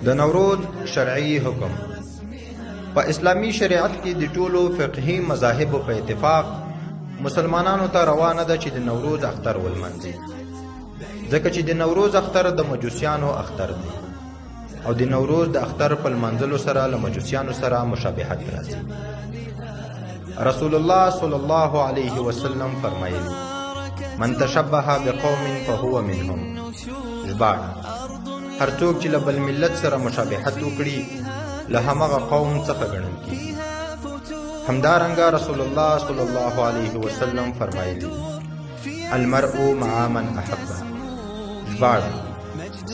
د نوروز شرعي حکم. په اسلامی شریعت کې د ټولو فقهي مذاهبو په اتفاق مسلمانانو ته روا نه ده چې د نوروز اختر ولمانځي، ځکه چې د نوروز اختر د مجوسیانو اختر دی او د نوروز د اختر په لمانځلو سره له مجوسیانو سره مشابهت راځي. رسول الله صلی الله علیه وسلم فرمایلی: من تشبه بقوم فهو منهم. ژباړه: هر څوک چې له بل ملت سره مشابهت وکړي له همغه قوم څخه ګڼل کیږي. همدارنګه رسول الله صلی الله علیه وسلم فرمایلی: المرء مع من احبه. ژباړه: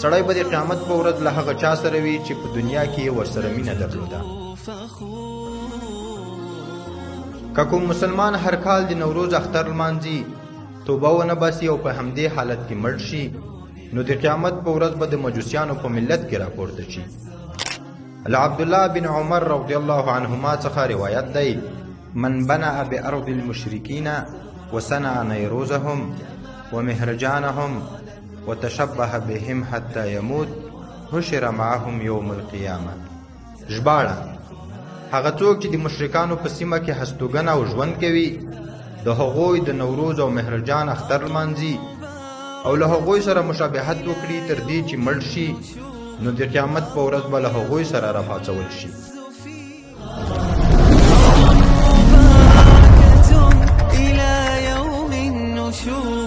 سړی به د قیامت په ورځ له هغه چا سره وي چې په دنیا کې ورسره مینه درلوده. که کوم مسلمان هر کال د نوروز اختر لمانځي، توبه ونه باسي او په همدې حالت کې مړ شي، نو د قیامت په ورځ به د مجوسیانو په ملت کې راپورته شي. له عبدالله بن عمر رضی الله عنهما څخه روایت دی: من بنأ بأرض المشرکین وصنع نیروزهم ومهرجانهم وتشبه بهم حتى يموت حشر معهم يوم القيامه. ژباړه: هغه څوک چې د مشرکانو په سیمه کې هستوګنه او ژوند کوي، د هغوی د نوروز او مهرجان اختر لمانځي او له هغوی سره مشابهت وکړي تر دې چې مړ شي، نو د قیامت په ورځ به له هغوی سره راپاڅول شي. إلى يوم النشور.